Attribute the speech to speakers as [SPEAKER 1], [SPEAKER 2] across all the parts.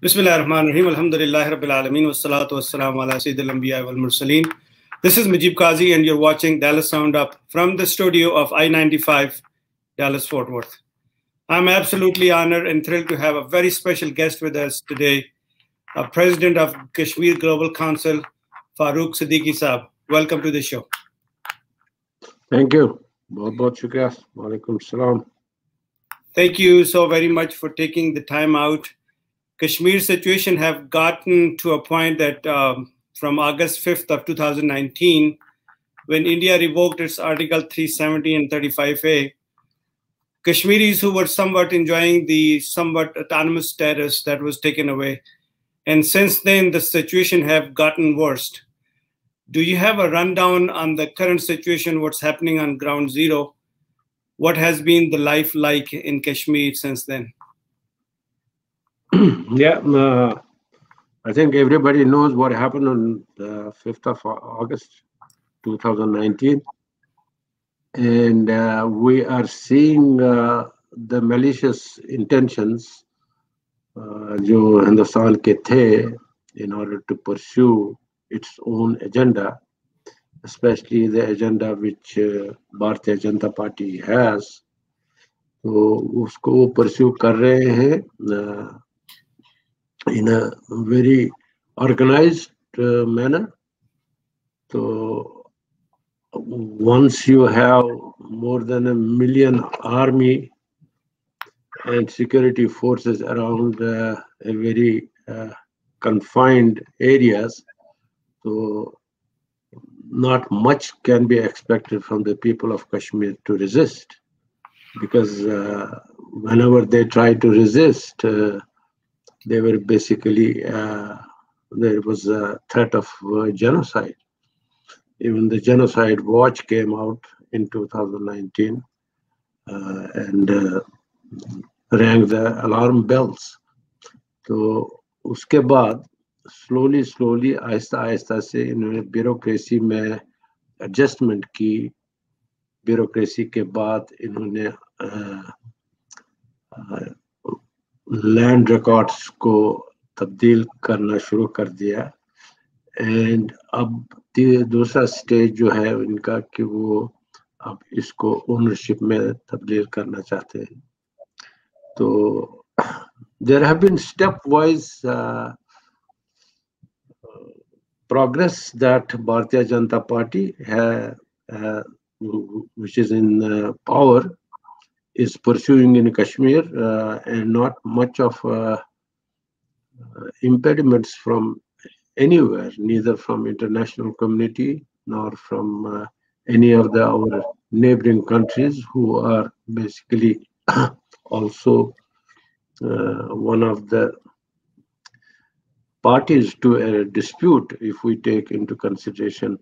[SPEAKER 1] Bismillahirrahmanirrahim. Alhamdulillahi Rabbil Alameen. Wassalatu wassalamu ala Sayyidil Anbiya wal Mursaleen. This is Majib Qazi, and you're watching Dallas Roundup from the studio of I-95, Dallas Fort Worth. I'm absolutely honored and thrilled to have a very special guest with us today, President of Kashmir Global Council, Farooq Siddiqui Saab. Welcome to the show.
[SPEAKER 2] Thank you. Bahut shukriya. Walaikum salam.
[SPEAKER 1] Thank you so very much for taking the time out. Kashmir situation have gotten to a point that from August 5th of 2019, when India revoked its Article 370 and 35A, Kashmiris who were somewhat enjoying the somewhat autonomous status that was taken away. And since then, the situation have gotten worse. Do you have a rundown on the current situation, what's happening on ground zero? What has been the life like in Kashmir since then?
[SPEAKER 2] Yeah, I think everybody knows what happened on the 5th of August 2019. And we are seeing the malicious intentions जो हिंदुस्तान के थे in order to pursue its own agenda, especially the agenda which Bharatiya Janata Party has. तो उसको वो pursue कर रहे हैं in a very organized manner. So once you have more than 1 million army and security forces around a very confined areas, so not much can be expected from the people of Kashmir to resist, because whenever they try to resist, they were basically, there was a threat of genocide. Even the genocide watch came out in 2019 and rang the alarm bells. So उसके बाद slowly आहिस्ता से इन्होंने bureaucracy में adjustment की. Bureaucracy के बाद इन्होंने लैंड रिकॉर्ड्स को तब्दील करना शुरू कर दिया. एंड अब दूसरा स्टेज जो है इनका कि वो अब इसको ओनरशिप में तब्दील करना चाहते हैं. तो there have been stepwise progress that Bharatiya Janata Party which is in power is pursuing in Kashmir, and not much of impediments from anywhere, neither from international community nor from any of our neighboring countries who are basically also one of the parties to a dispute, if we take into consideration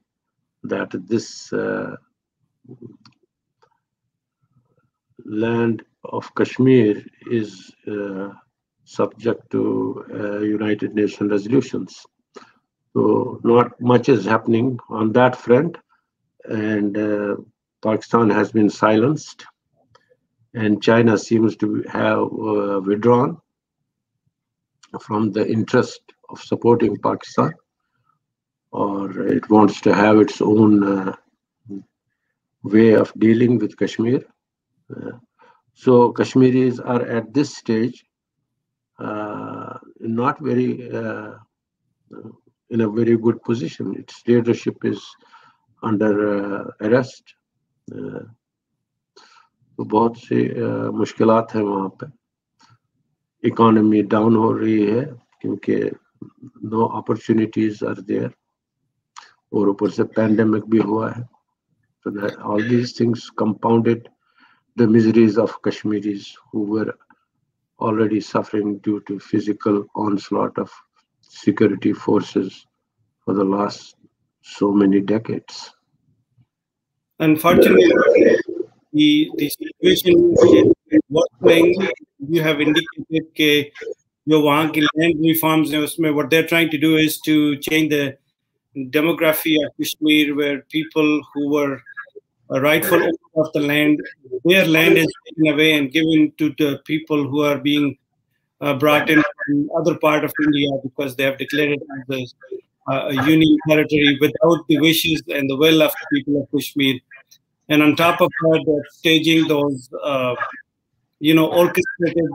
[SPEAKER 2] that this land of Kashmir is subject to United Nations resolutions. So not much is happening on that front, and Pakistan has been silenced, and China seems to have withdrawn from the interest of supporting Pakistan, or it wants to have its own way of dealing with Kashmir. So Kashmiris are at this stage not very in a very good position. Its leadership is under arrest. तो बहुत सी मुश्किलात हैं वहाँ पे. Economy down हो रही है क्योंकि no opportunities are there, और ऊपर से पैंडेमिक भी हुआ है. So that all these things compounded the miseries of Kashmiris who were already suffering due to physical onslaught of security forces for the last so many decades.
[SPEAKER 1] Unfortunately, the situation is worsening. You have indicated that जो वहाँ की land reforms हैं उसमें what they're trying to do is to change the demography of Kashmir, where people who were rightful owners of the land, their land is taken away and given to the people who are being brought in from other part of India because they have declared it as a union territory without the wishes and the will of the people of Kashmir. And on top of that, they're staging those, orchestrated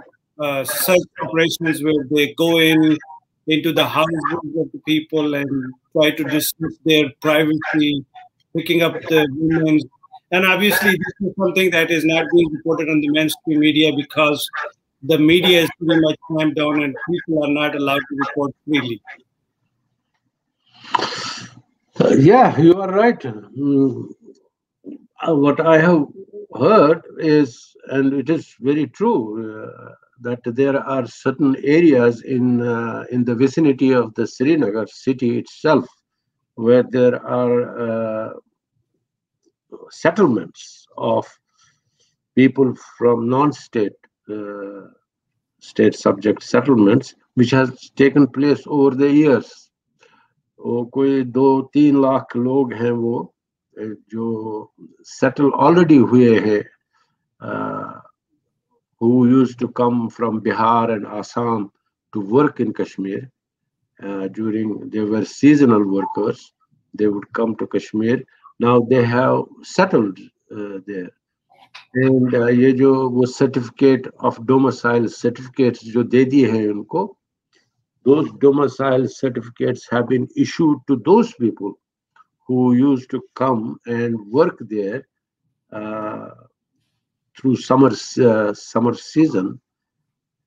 [SPEAKER 1] search operations where they go into the houses of the people and try to disrupt their privacy, picking up the women. And obviously, this is something that is not being reported on the mainstream media because the media is pretty much clamped down and people are not allowed to report freely.
[SPEAKER 2] Yeah, you are right. What I have heard is, and it is very true, that there are certain areas in the vicinity of the Srinagar city itself where there are settlements of people from non-state state subject settlements, which has taken place over the years. वो कोई 2-3 लाख लोग हैं वो जो settle already हुए हैं, who used to come from Bihar and Assam to work in Kashmir. They were seasonal workers. They would come to Kashmir. Now they have settled there. And ये जो वो certificate of domicile certificates जो दे दिए हैं उनको, those domicile certificates have been issued to those people who used to come and work there through summer season,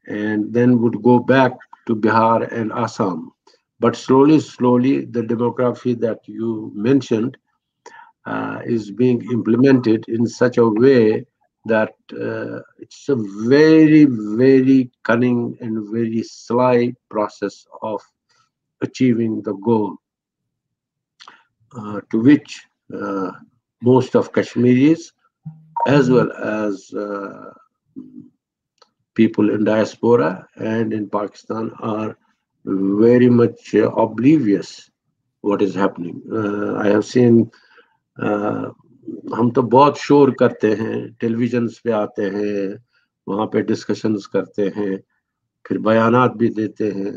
[SPEAKER 2] and then would go back to Bihar and Assam. But slowly, the demography that you mentioned is being implemented in such a way that it's a very, very cunning and very sly process of achieving the goal, to which most of Kashmiris, as well as people in diaspora and in Pakistan, are very much oblivious what is happening. I have seen हम तो बहुत शोर करते हैं, television पे आते हैं, वहाँ पे डिस्कशंस करते हैं, फिर बयानात भी देते हैं,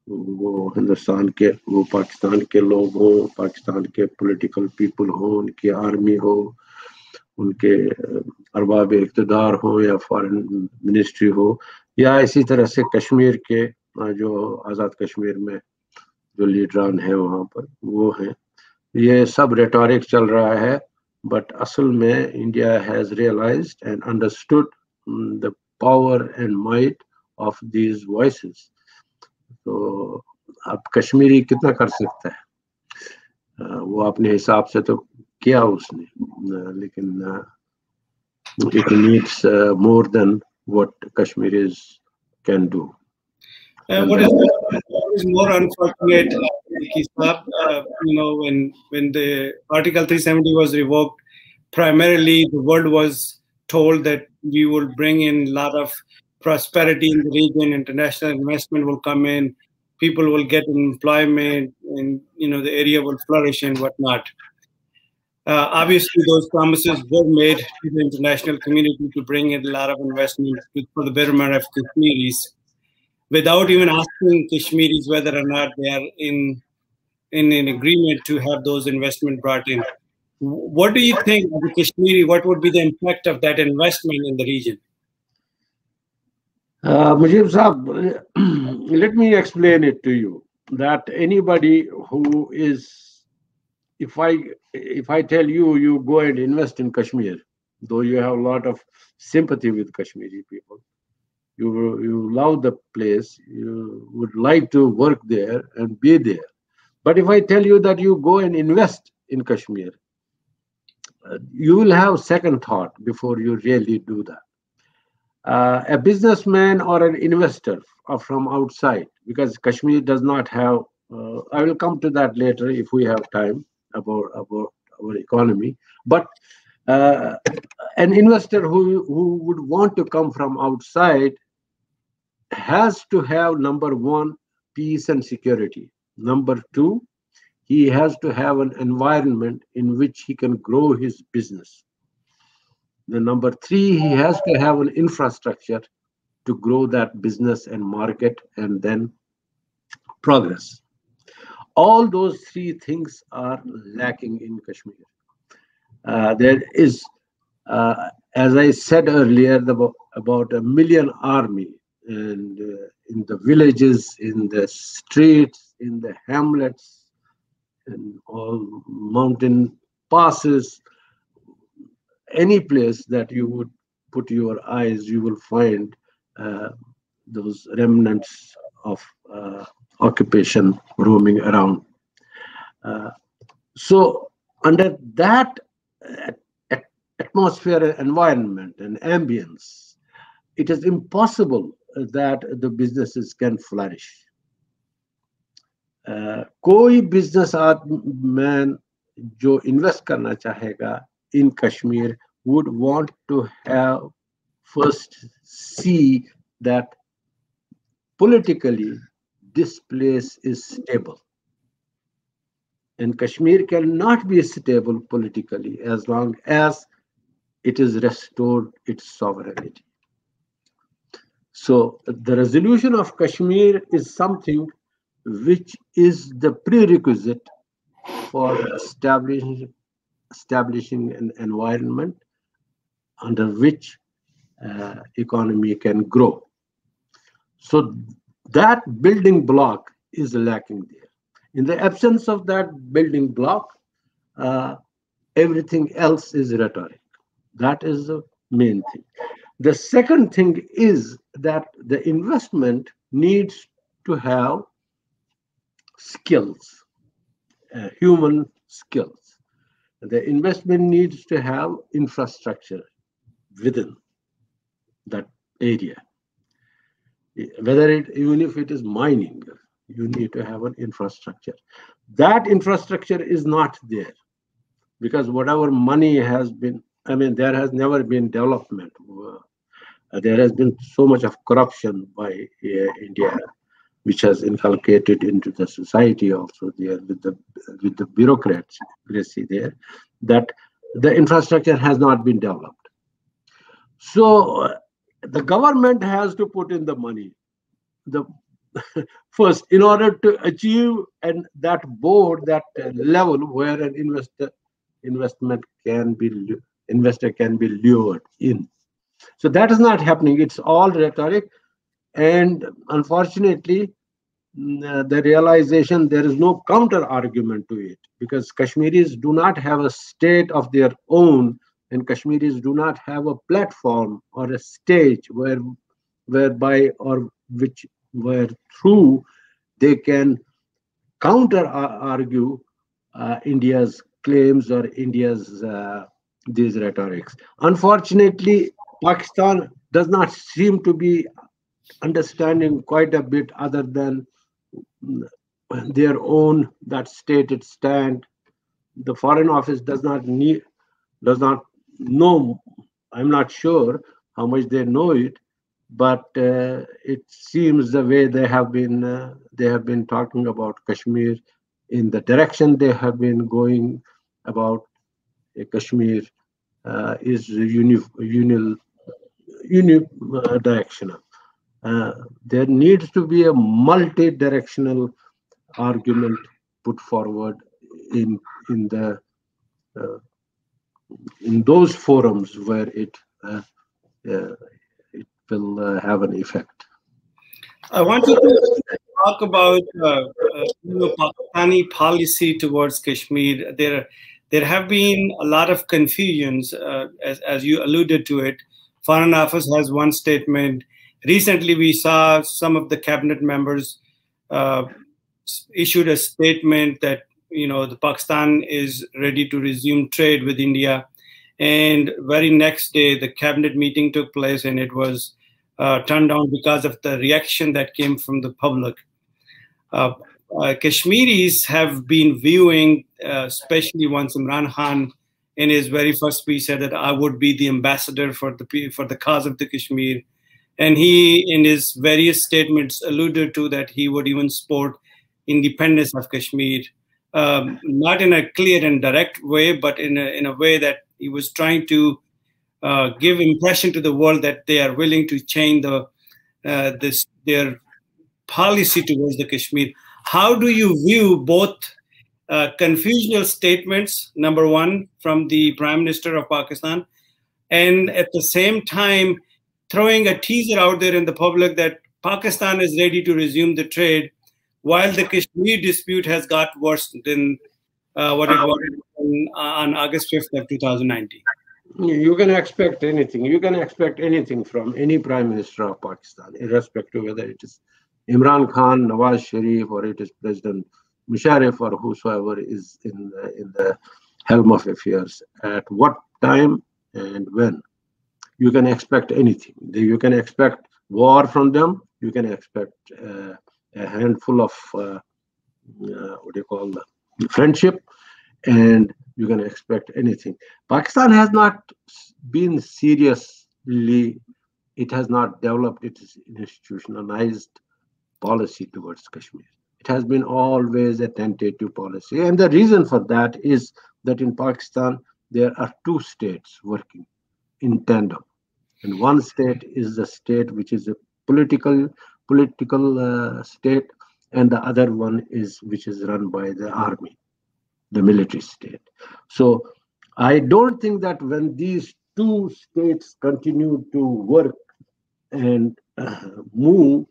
[SPEAKER 2] वो हिंदुस्तान के, वो पाकिस्तान के लोग हो, पाकिस्तान के पॉलिटिकल पीपल हो, उनकी आर्मी हो, उनके अरबाब इक़्तिदार हो या फॉरेन मिनिस्ट्री हो, या इसी तरह से कश्मीर के जो आज़ाद कश्मीर में जो लीडरान हैं वहाँ पर वो हैं, ये सब रेटोरिक चल रहा है. बट असल में India has realized and understood the power and might of these voices. तो अब कश्मीरी कितना कर सकता है, वो अपने हिसाब से तो किया उसने, लेकिन it needs more than what Kashmiris can do.
[SPEAKER 1] What is more unfortunate, when the Article 370 was revoked, primarily the world was told that we will bring in a lot of prosperity in the region, international investment will come in, people will get employment, and the area will flourish and whatnot. Obviously, those promises were made to the international community to bring in a lot of investment for the betterment of Kashmiris, without even asking Kashmiris whether or not they are in an agreement to have those investment brought in. What do you think of the Kashmiri? What would be the impact of that investment in the region?
[SPEAKER 2] Mujib Saab, let me explain it to you. That anybody who is, if I tell you, you go and invest in Kashmir, though you have a lot of sympathy with Kashmiri people, you love the place, you would like to work there and be there. But if I tell you that you go and invest in Kashmir, you will have second thought before you really do that. A businessman or an investor from outside, because Kashmir does not have, I will come to that later if we have time, about our economy. But an investor who would want to come from outside has to have, number one, peace and security. Number two, he has to have an environment in which he can grow his business. The number three, he has to have an infrastructure to grow that business and market and then progress. All those three things are lacking in Kashmir. There is, as I said earlier, about 1 million army, and in the villages, in the streets, in the hamlets, and all mountain passes, any place that you would put your eyes, you will find those remnants of occupation roaming around. So under that atmosphere, environment, and ambience, it is impossible that the businesses can flourish. कोई business man जो invest करना चाहेगा in Kashmir would want to have first see that politically this place is stable. And Kashmir cannot be stable politically as long as it is restored its sovereignty. So the resolution of Kashmir is something which is the prerequisite for establishing an environment under which economy can grow. So that building block is lacking there. In the absence of that building block, everything else is rhetoric. That is the main thing. The second thing is that the investment needs to have skills, human skills. The investment needs to have infrastructure within that area. Even if it is mining, you need to have an infrastructure. That infrastructure is not there because whatever money has been, there has never been development. There has been so much of corruption by India, which has inculcated into the society also there with the bureaucracy there, that the infrastructure has not been developed. So the government has to put in the money. First, in order to achieve that board, that level where an investor can be lured in. So that is not happening. It's all rhetoric, and unfortunately, the realization there is no counter argument to it because Kashmiris do not have a state of their own, and Kashmiris do not have a platform or a stage whereby or where through they can counter argue India's claims or India's these rhetorics. Unfortunately, Pakistan does not seem to be understanding quite a bit other than their own that stated stand. The Foreign Office does not know. I'm not sure how much they know it, but it seems the way they have been talking about Kashmir in the direction they have been going about Kashmir is unidirectional. There needs to be a multi-directional argument put forward in those forums where it will have an effect.
[SPEAKER 1] I want you to talk about Pakistani policy towards Kashmir. There have been a lot of confusions, as you alluded to it. Foreign Office has one statement. Recently, we saw some of the cabinet members issued a statement that the Pakistan is ready to resume trade with India, and very next day the cabinet meeting took place, and it was turned down because of the reaction that came from the public. Kashmiris have been viewing, especially once Imran Khan in his very first speech said that I would be the ambassador for the cause of the Kashmir. And he, in his various statements, alluded to that he would even support independence of Kashmir, not in a clear and direct way, but in a way that he was trying to give impression to the world that they are willing to change their policy towards the Kashmir. How do you view both confusional statements, number one, from the Prime Minister of Pakistan, and at the same time throwing a teaser out there in the public that Pakistan is ready to resume the trade, while the Kashmir dispute has got worse than what it was on August 5th of 2019?
[SPEAKER 2] You can expect anything. You can expect anything from any Prime Minister of Pakistan, irrespective whether it is Imran Khan, Nawaz Sharif, or it is President Musharraf, or whosoever is in the helm of affairs. At what time and when? You can expect anything. You can expect war from them. You can expect a handful of what do you call friendship, and you can expect anything. Pakistan has not been seriously, it has not developed its institutionalized policy towards Kashmir. It has been always a tentative policy. And the reason for that is that in Pakistan, there are two states working in tandem. And one state is the state which is a political state, and the other one is which is run by the army, the military state. So I don't think that when these two states continue to work and move,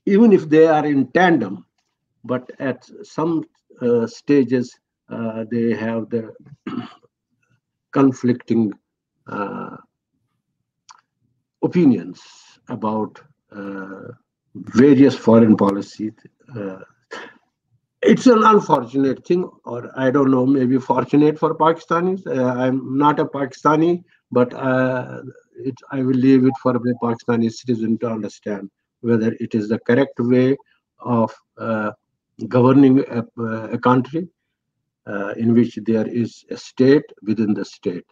[SPEAKER 2] even if they are in tandem, but at some stages they have the conflicting opinions about various foreign policies. It's an unfortunate thing, or I don't know, maybe fortunate for Pakistanis. I'm not a Pakistani, but I will leave it for the Pakistani citizen to understand whether it is the correct way of governing a country in which there is a state within the state.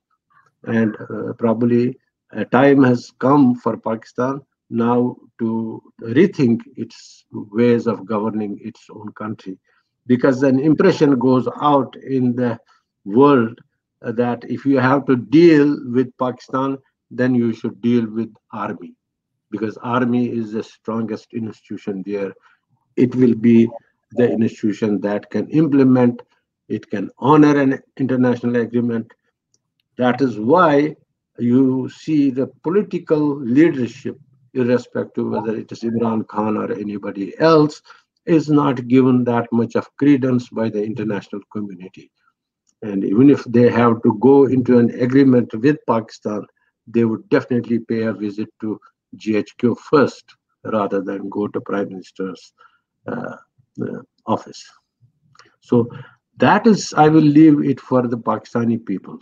[SPEAKER 2] And probably a time has come for Pakistan now to rethink its ways of governing its own country, because an impression goes out in the world that if you have to deal with Pakistan, then you should deal with army, because army is the strongest institution there. It will be the institution that can implement, it can honor an international agreement. That is why you see the political leadership, irrespective whether it is Imran Khan or anybody else, is not given that much of credence by the international community. And even if they have to go into an agreement with Pakistan, they would definitely pay a visit to GHQ first, rather than go to Prime Minister's office. So that is, I will leave it for the Pakistani people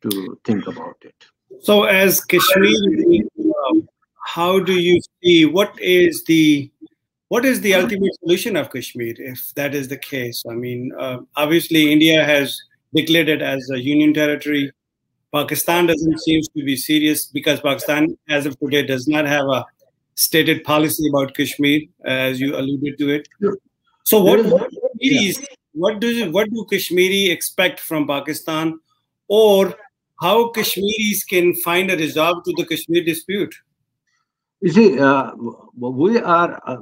[SPEAKER 2] to think about it.
[SPEAKER 1] So, as Kashmir, how do you see what is the ultimate solution of Kashmir, if that is the case? I mean, obviously, India has declared it as a union territory. Pakistan doesn't seem to be serious, because Pakistan, as of today, does not have a stated policy about Kashmir, as you alluded to it. So, what do Kashmiri expect from Pakistan, or how Kashmiris can find a resolve to the Kashmir dispute?
[SPEAKER 2] You see, we are,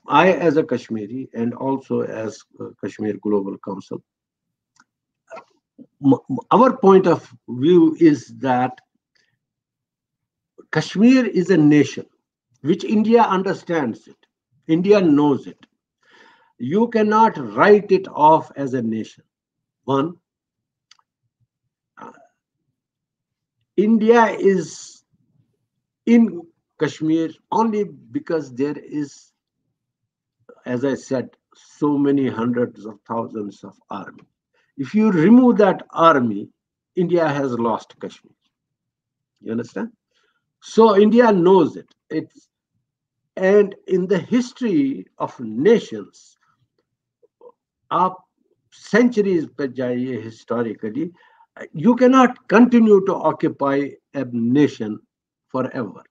[SPEAKER 2] I as a Kashmiri and also as Kashmir Global Council, our point of view is that Kashmir is a nation, which India understands it. India knows it. You cannot write it off as a nation. One, India is in Kashmir only because there is, as I said, so many hundreds of thousands of army. If you remove that army, India has lost Kashmir. You understand? So India knows it. And in the history of nations, of centuries historically, you cannot continue to occupy a nation forever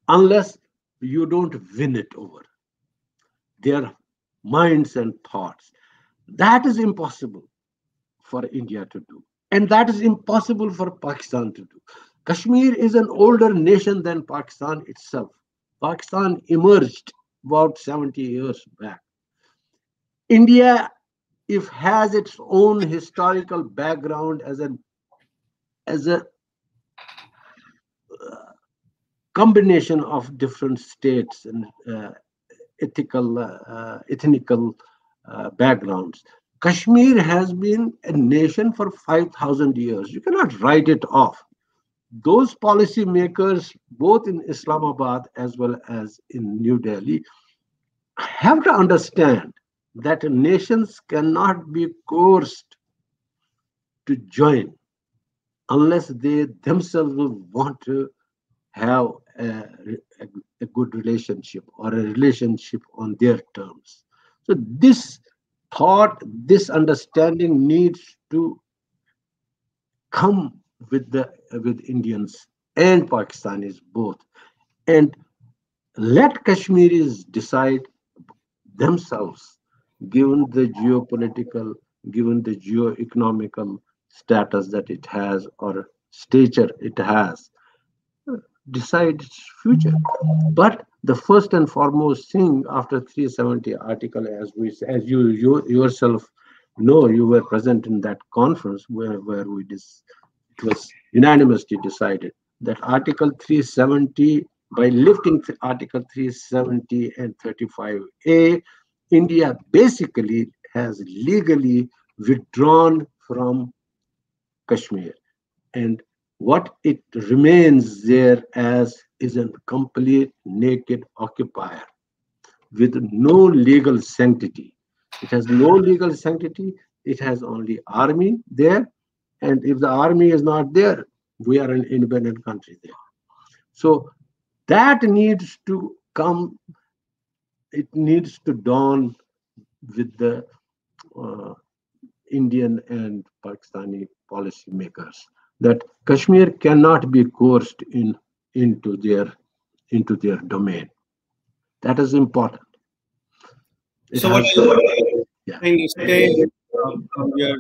[SPEAKER 2] unless you don't win it over their minds and thoughts. That is impossible for India to do. And that is impossible for Pakistan to do. Kashmir is an older nation than Pakistan itself. Pakistan emerged about 70 years back. India, if has its own historical background as a combination of different states and ethnical backgrounds. Kashmir has been a nation for 5,000 years. You cannot write it off. Those policy makers, both in Islamabad as well as in New Delhi, have to understand that nations cannot be coerced to join unless they themselves will want to have a good relationship or a relationship on their terms. So this thought, this understanding needs to come with Indians and Pakistanis both, and let Kashmiris decide themselves, given the geopolitical, given the geo-economical status that it has or stature it has, decide its future. But the first and foremost thing after 370 article, as you yourself know, you were present in that conference where it was unanimously decided that Article 370, by lifting Article 370 and 35A, India basically has legally withdrawn from Kashmir, and what it remains there as is a complete naked occupier with no legal sanctity. It has no legal sanctity. It has only army there, and if the army is not there, we are an independent country there. So that needs to come. It needs to dawn with the Indian and Pakistani policymakers that Kashmir cannot be coerced into their domain. That is important.
[SPEAKER 1] So what I think you say from your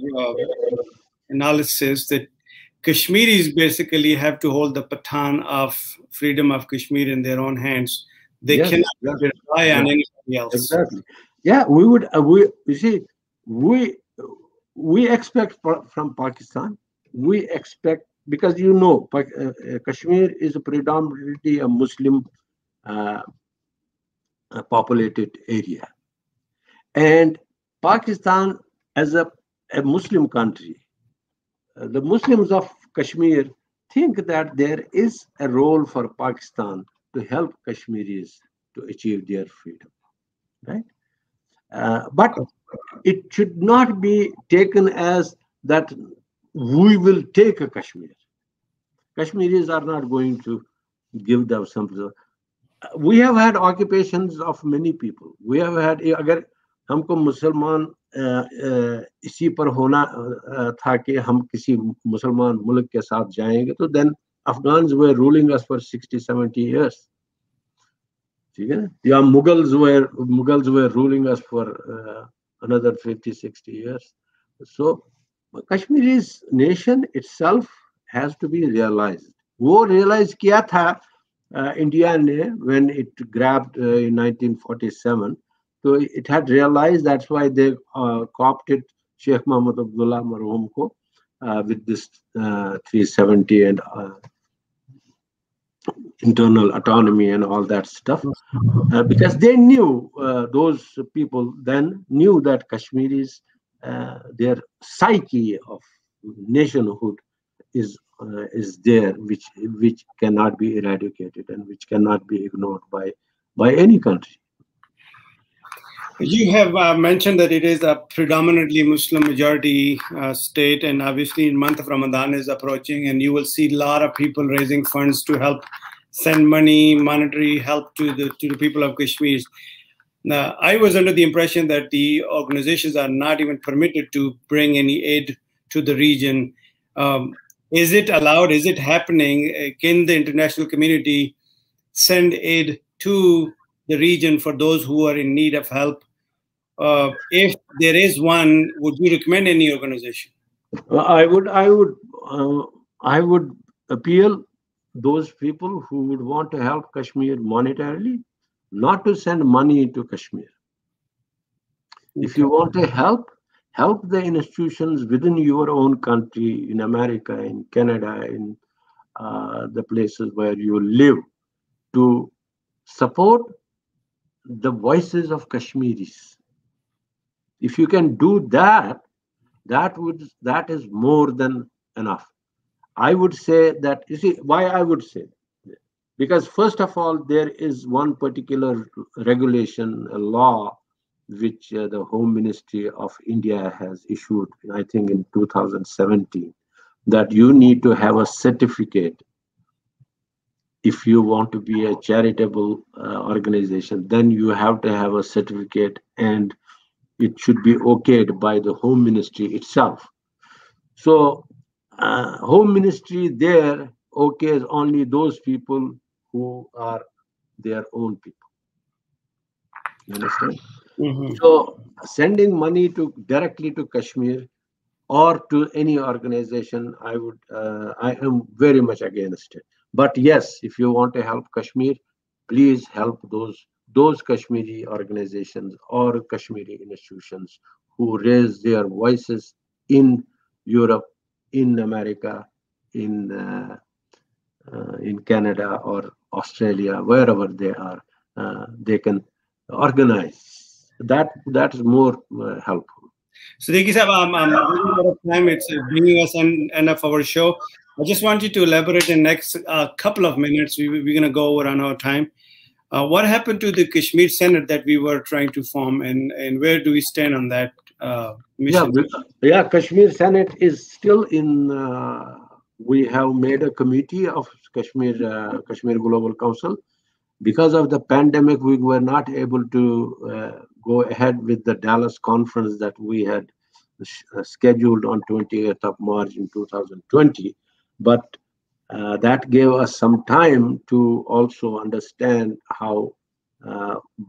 [SPEAKER 1] analysis that Kashmiris basically have to hold the baton of freedom of Kashmir in their own hands. They cannot rely on anybody else.
[SPEAKER 2] Exactly. Yeah, we would. You see, we expect from Pakistan. We expect, because Kashmir is predominantly a Muslim populated area, and Pakistan as a Muslim country, the Muslims of Kashmir think that there is a role for Pakistan to help Kashmiris to achieve their freedom, right? But it should not be taken as that we will take a Kashmir. Kashmiris are not going to give them something. We have had occupations of many people. We have had, अगर हमको मुसलमान इसी पर होना था कि हम किसी मुसलमान मुल्क के साथ जाएंगे, तो then Afghans were ruling us for 60-70 years. ठीक है ना? या Mughals were ruling us for another 50-60 years. So Kashmiri's nation itself has to be realized. वो realize किया था India ने when it grabbed in 1947. So it had realized, that's why they co-opted Sheikh Muhammad Abdullah Marhum ko with this 370 and internal autonomy and all that stuff, because they knew, those people then knew that Kashmiris, their psyche of nationhood is there, which cannot be eradicated and which cannot be ignored by any country.
[SPEAKER 1] You have mentioned that it is a predominantly Muslim majority state, and obviously the month of Ramadan is approaching, and you will see a lot of people raising funds to help send money, monetary help to the people of Kashmir. Now, I was under the impression that the organizations are not even permitted to bring any aid to the region. Is it allowed? Is it happening? Can the international community send aid to the region for those who are in need of help? If there is one, would you recommend any organization?
[SPEAKER 2] I would appeal those people who would want to help Kashmir monetarily, not to send money to Kashmir. If you want to help the institutions within your own country, in America, in Canada, in the places where you live, to support the voices of Kashmiris. If you can do that, that is more than enough. I would say that, you see, why I would say, because first of all, there is one particular regulation, a law, which the Home Ministry of India has issued, I think in 2017, that you need to have a certificate if you want to be a charitable organization. Then you have to have a certificate, and it should be okayed by the Home Ministry itself. So Home Ministry there okays only those people who are their own people. You understand?
[SPEAKER 1] Mm-hmm.
[SPEAKER 2] So sending money directly to Kashmir or to any organization, I am very much against it. But yes, if you want to help Kashmir, please help those Kashmiri organizations or Kashmiri institutions who raise their voices in Europe, in America, in Canada or Australia, wherever they are. They can organize. That is more helpful.
[SPEAKER 1] Siddiqui Sahab, I'm running out of time. It's bringing us end of our show. I just want you to elaborate in the next couple of minutes. We're going to go over on our time. What happened to the Kashmir Senate that we were trying to form, and where do we stand on that mission?
[SPEAKER 2] Yeah, Kashmir Senate is still in. We have made a committee of Kashmir Global Council. Because of the pandemic, we were not able to go ahead with the Dallas conference that we had scheduled on 28th of March in 2020. But that gave us some time to also understand how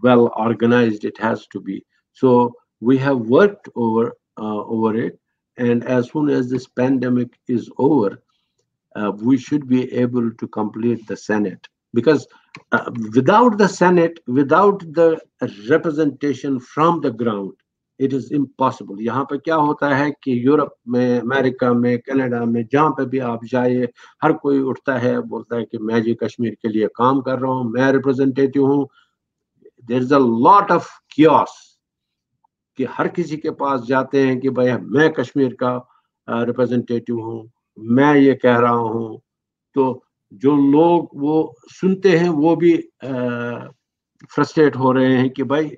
[SPEAKER 2] well organized it has to be. So we have worked over it, and as soon as this pandemic is over, we should be able to complete the Senate. Because without the Senate, without the representation from the ground, it is impossible. यहाँ पे क्या होता है कि Europe में, America में, Canada में, जहाँ पे भी आप जाइए, हर कोई उठता है, बोलता है कि मैं जी कश्मीर के लिए काम कर रहा हूँ, मैं रिप्रेजेंटेटिव हूँ. There is a lot of chaos कि हर किसी के पास जाते हैं कि भाई मैं कश्मीर का रिप्रेजेंटेटिव हूँ, मैं ये कह रहा हूँ. तो जो लोग वो सुनते हैं वो भी फ्रस्ट्रेट हो रहे हैं कि भाई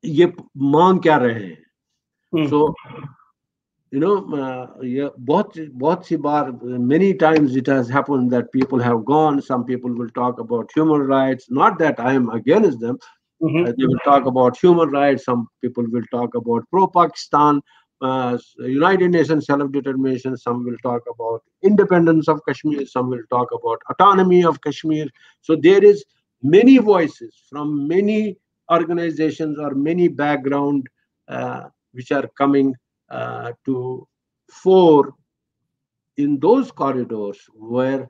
[SPEAKER 2] ये मांग क्या रहे हैं. सो you know, ये बहुत सी बार, many times it has happened that people have gone. Some people will talk about human rights, not that I am against them. They will talk about human rights. Some people will talk about pro-Pakistan, United Nations self-determination. Some will talk about independence of Kashmir. Some will talk about autonomy of Kashmir. So there is many voices from many organizations or many background which are coming to fore in those corridors where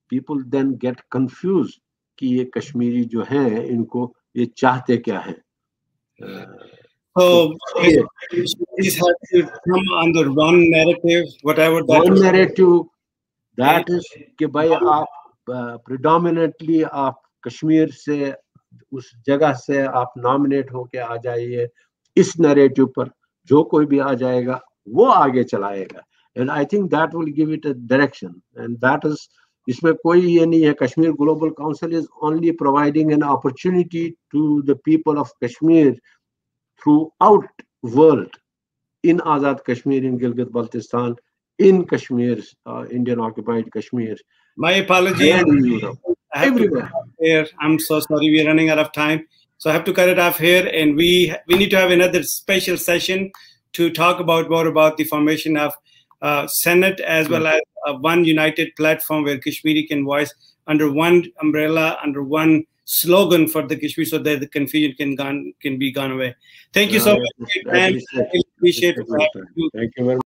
[SPEAKER 2] people then get confused कि ये कश्मीरी जो हैं इनको ये चाहते क्या हैं.
[SPEAKER 1] So these have to come under one narrative, whatever that
[SPEAKER 2] one narrative, that is कि भाई आप predominantly आप कश्मीर से उस जगह से आप नॉमिनेट होके आ जाइए. इस नैरेटिव पर जो कोई भी आ जाएगा वो आगे चलाएगा. And I think that will give it a direction. And that is, इसमें कोई ये नहीं है. Kashmir Global Council is only providing an opportunity to the people of Kashmir throughout world, in Azad Kashmir, in Gilgit-Baltistan, in Kashmir, Indian occupied Kashmir.
[SPEAKER 1] My apologies.
[SPEAKER 2] Everywhere.
[SPEAKER 1] Here, I'm so sorry, we're running out of time. So I have to cut it off here, and we need to have another special session to talk more about the formation of Senate, as well as one united platform where Kashmiri can voice under one umbrella, under one slogan for the Kashmir, so that the confusion can be gone away. Thank you so much.
[SPEAKER 2] I appreciate it.
[SPEAKER 1] Thank you very much.